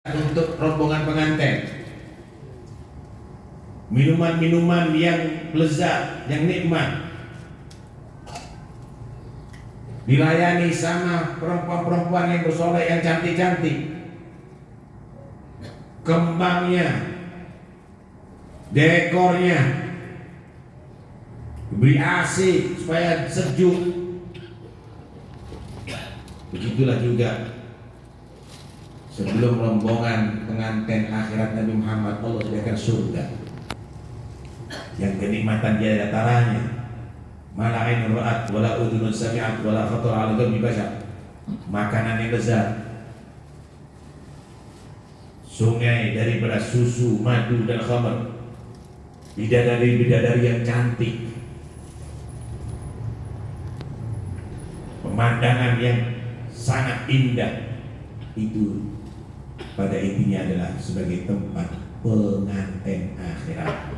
untuk rombongan pengantin. Minuman-minuman yang lezat, yang nikmat, dilayani sama perempuan-perempuan yang bersolek, yang cantik-cantik. Kembangnya, dekornya, diberi AC supaya sejuk. Begitulah juga sebelum rombongan pengantin akhirat Nabi Muhammad, Allah sediakan surga yang kenikmatan dia dataranya mala ainun ra'at wala udhunun sami'at wala khatar 'ala qalbi bashar, makanan yang lezat, sungai daripada susu, madu dan khamar, bidadari-bidadari yang cantik, pemandangan yang sangat indah. Itu pada intinya adalah sebagai tempat pengantin akhirat.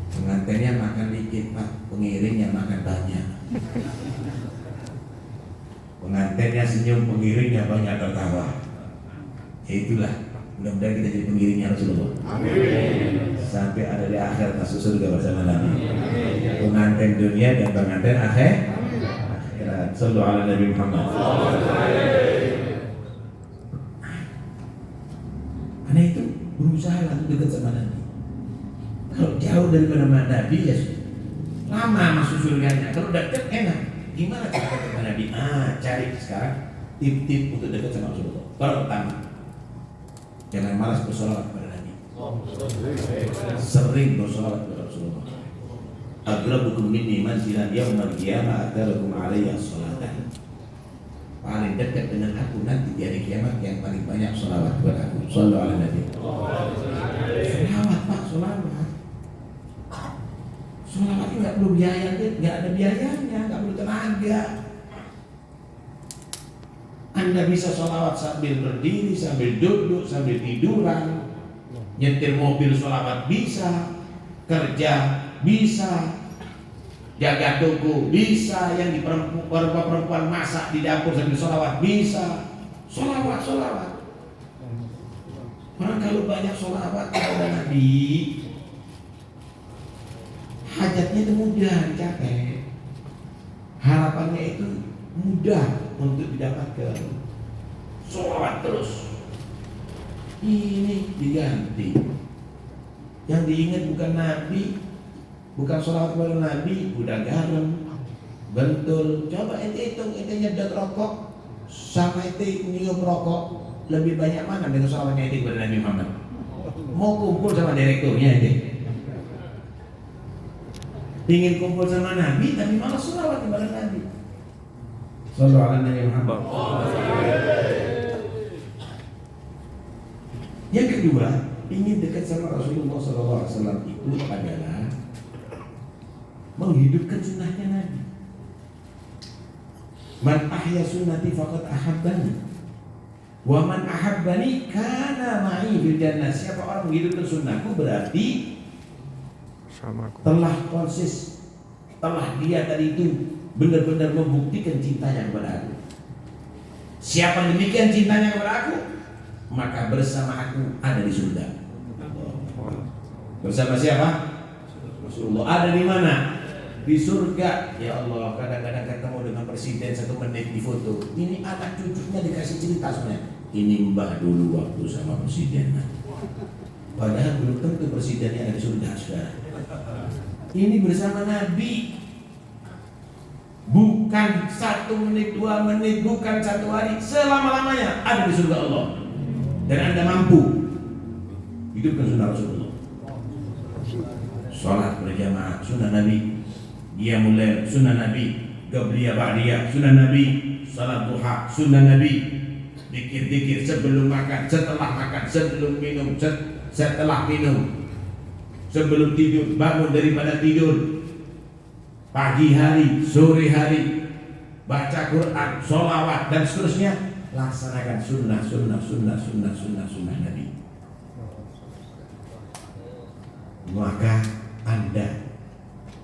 Pengantinnya makan dikit Pak, pengiringnya makan banyak. Pengantinnya senyum, pengiringnya banyak tertawa. Itulah, mudah-mudahan kita jadi pengiringnya Rasulullah. Amin. Sampai ada di akhirat masuk surga bersama Nabi. Pengantin dunia dan pengantin akhirat. Sallu ala Nabi Muhammad. Karena itu berusaha untuk dekat sama Nabi. Kalau jauh daripada Nabi ya lama masuk surganya. Kalau dekat enak. Gimana cara dekat sama Nabi? Cari sekarang tip-tip untuk dekat sama Rasulullah. Pertama, jangan malas bersolawat kepada Nabi. Sering bersolawat kepada Rasulullah. Agrabukum minni manzilan yaumal qiyamah atarakum alayya sholatan. Paling dekat dengan aku nanti di hari kiamat yang paling banyak sholawat kepada aku. Shallu ala Nabi. Sholawat Pak, sholawat. Sholawat nggak perlu biaya, nggak ada biayanya, nggak perlu tenaga. Anda bisa sholawat sambil berdiri, sambil duduk, sambil tiduran, nyetir mobil sholawat bisa, kerja bisa, jaga toko bisa, yang di perempuan masak di dapur sambil sholawat bisa. Sholawat. Orang kalau banyak sholawat kepada Nabi, hajatnya itu mudah dicapai, harapannya itu mudah untuk didapatkan. Sholawat terus. Ini diganti. Yang diingat bukan Nabi, bukan sholawat kepada Nabi, udah garam, bentul. Coba ente hitung, ente nyedot rokok sama ente nyium rokok, lebih banyak mana dengan sholawatnya ente kepada Nabi Muhammad? Mau kumpul sama direkturnya ente, ingin kumpul sama Nabi tapi malah sholawat kepada Nabi. Sallallahu alaihi Muhammad. Yang kedua, ingin dekat sama Rasulullah SAW itu adalah menghidupkan sunnahnya Nabi. Man ahya sunnati faqad ahabbani wa man ahabbani kana ma'i fil jannah. Siapa orang menghidupkan sunnahku berarti telah konsis, telah dia tadi itu benar-benar membuktikan cintanya kepada aku. Siapa demikian cintanya kepada aku, maka bersama aku ada di surga. Bersama siapa? Rasulullah. Ada di mana? Di surga. Ya Allah, kadang-kadang ketemu dengan presiden 1 menit di foto. Ini anak cucunya dikasih cerita sebenarnya. Ini mbah dulu waktu sama presiden. Padahal belum tentu presidennya ada di surga, saudara. Ini bersama Nabi. Bukan 1 menit, 2 menit, bukan 1 hari, selama-lamanya ada di surga Allah. Dan Anda mampu hidupkan sunnah Rasulullah. Salat berjamaah sunnah Nabi, dia mulai sunnah Nabi, Gabliyah Ba'diyah sunnah Nabi, salat duha sunnah Nabi, dikir-dikir sebelum makan, setelah makan, sebelum minum, setelah minum, sebelum tidur, bangun daripada tidur, pagi hari, sore hari, baca Quran, sholawat dan seterusnya. Laksanakan sunnah Nabi. Maka Anda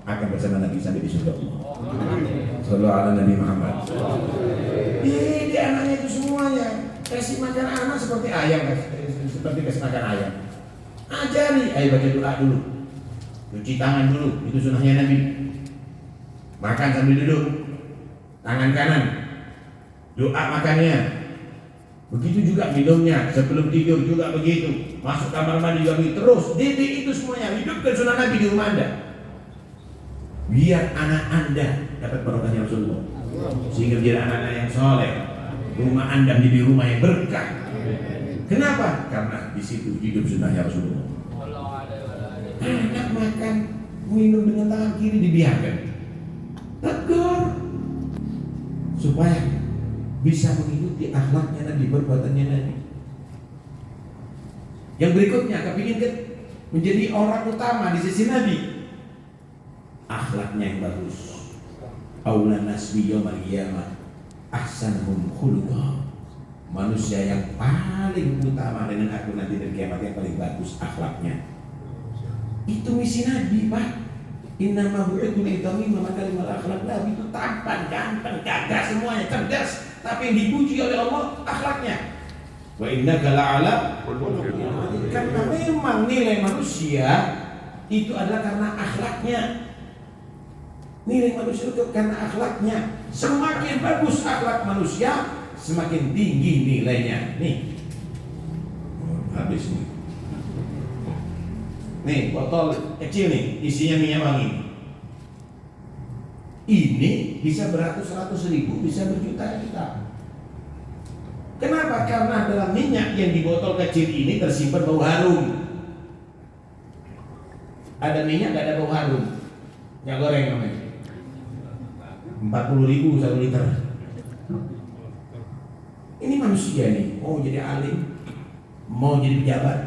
akan bersama Nabi sampai di surga Allah. Sallallahu alaihi Nabi Muhammad. Ini anaknya itu semuanya. Kasih makan anak seperti ayam, seperti kasih makan ayam. Ajari, ayo baca doa dulu, cuci tangan dulu, itu sunnahnya Nabi. Makan sambil duduk, tangan kanan, doa makannya. Begitu juga minumnya, sebelum tidur juga begitu. Masuk kamar mandi juga begitu. Terus didik itu semuanya, hidupkan sunnah Nabi di rumah Anda. Biar anak Anda dapat barokahnya Rasulullah, sehingga biar anak-anak yang soleh, rumah Anda menjadi rumah yang berkah. Kenapa? Karena di situ hidup sunnahnya Rasulullah. Anak makan, minum dengan tangan kiri dibiarkan, tegur, supaya bisa mengikuti akhlaknya Nabi, perbuatannya Nabi. Yang berikutnya, kepingin menjadi orang utama di sisi Nabi, akhlaknya yang bagus. Aulan nasbi yaumil qiyamah ahsanuhum khuluqa. Manusia yang paling utama dengan aku nanti di kiamat, yang paling bagus akhlaknya. Itu misi Nabi, Pak. Innama bu'ithu li'utamima makarimal akhlaq. Nabi itu tampan, ganteng, gagah, semuanya cerdas, tapi yang dipuji oleh Allah akhlaknya. Wa innaka la'ala, karena memang nilai manusia itu adalah karena akhlaknya. Nilai manusia itu karena akhlaknya. Semakin bagus akhlak manusia, semakin tinggi nilainya. Nih, habis nih. Nih, botol kecil nih, isinya minyak wangi. Ini bisa beratus-ratus ribu, bisa berjuta-juta. Kenapa? Karena dalam minyak yang di botol kecil ini tersimpan bau harum. Ada minyak, gak ada bau harum. Minyak goreng namanya. 40.000 1 liter. Ini manusia nih, mau jadi alim, mau jadi pejabat,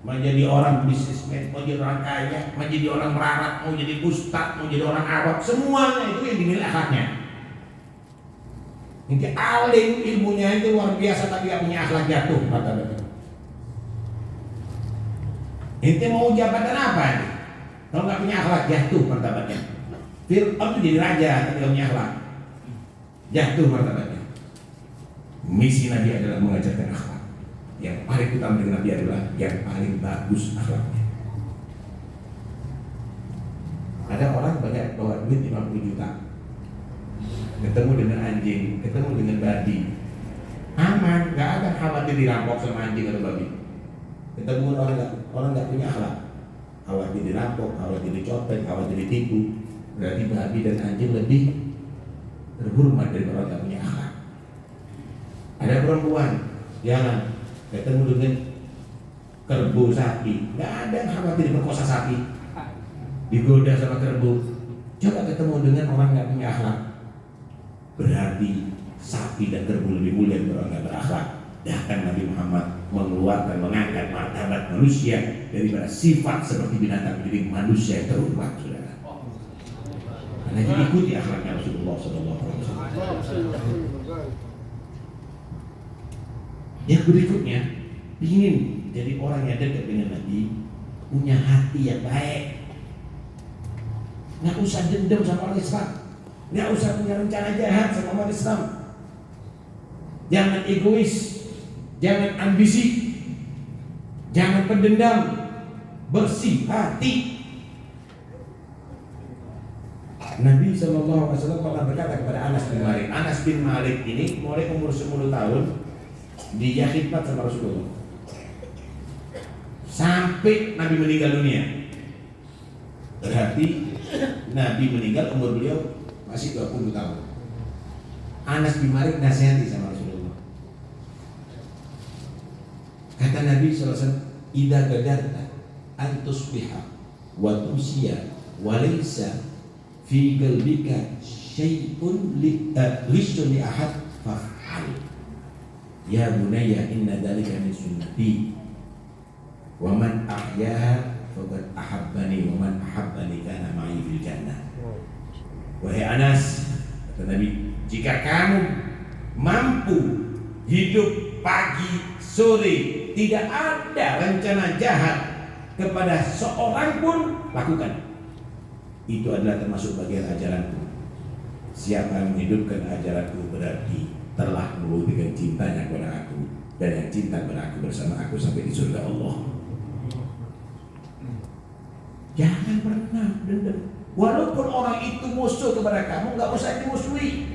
mau jadi orang bisnismen, mau jadi orang kaya, mau jadi orang melarat, mau jadi ustaz, mau jadi orang awam, semuanya itu yang dinilai akhlaknya. Ini alim, ilmunya itu luar biasa, tapi gak punya akhlak, jatuh kata-kata. Ini mau jabatan apa nih? Kalau gak punya akhlak, jatuh martabatnya. Fir'aun itu jadi raja, tapi gak punya akhlak, jatuh martabatnya. Misi Nabi adalah mengajarkan akhlak. Yang paling utama dengan Nabi adalah yang paling bagus akhlaknya. Ada orang banyak bawa duit 50 juta, ketemu dengan anjing, ketemu dengan babi, aman, gak ada khawatir dirampok sama anjing atau babi. Ketemu orang gak punya akhlak, khawatir dirampok, khawatir dicopet, khawatir ditipu. Berarti babi dan anjing lebih terhormat dari orang gak punya akhlak. Ada perempuan jalan, ketemu dengan kerbau sapi, nggak ada yang khawatir diperkosa sapi, digoda sama kerbau. Coba ketemu dengan orang nggak punya akhlak, berarti sapi dan kerbau lebih mulia dari orang nggak berakhlak. Bahkan Nabi Muhammad mengeluarkan, mengangkat martabat manusia daripada sifat seperti binatang menjadi manusia yang terhormat, saudara. Karena jadi ikuti akhlaknya Rasulullah SAW. Yang berikutnya, ingin jadi orang yang dekat dengan Nabi, punya hati yang baik. Nggak usah dendam sama orang Islam, nggak usah punya rencana jahat sama umat Islam. Jangan egois, jangan ambisi, jangan pendendam, bersih hati. Nabi SAW pernah berkata kepada Anas bin Malik. Anas bin Malik ini mulai umur 10 tahun dia khidmat sama Rasulullah sampai Nabi meninggal dunia. Berarti Nabi meninggal umur beliau masih 20 tahun. Anas bin Malik nasihati sama Rasulullah. Kata Nabi SAW, "Idza qadarta an tusbiha wa tumsiya wa laysa fi qalbika syai'un li ahad fa'al. Ya bunayya inna dzalika min sunnati wa man ahyaha faqad ahabbani wa man ahabbani kana ma'i fil jannah." Wahai Anas, kata Nabi, jika kamu mampu hidup pagi sore tidak ada rencana jahat kepada seorang pun, lakukan. Itu adalah termasuk bagian ajaranku. Siapa yang menghidupkan ajaranku berarti telah membuktikan cintanya kepada aku. dan yang cinta kepada aku bersama aku sampai di surga Allah. Jangan pernah dendam. Walaupun orang itu musuh kepada kamu, nggak usah dimusuhi.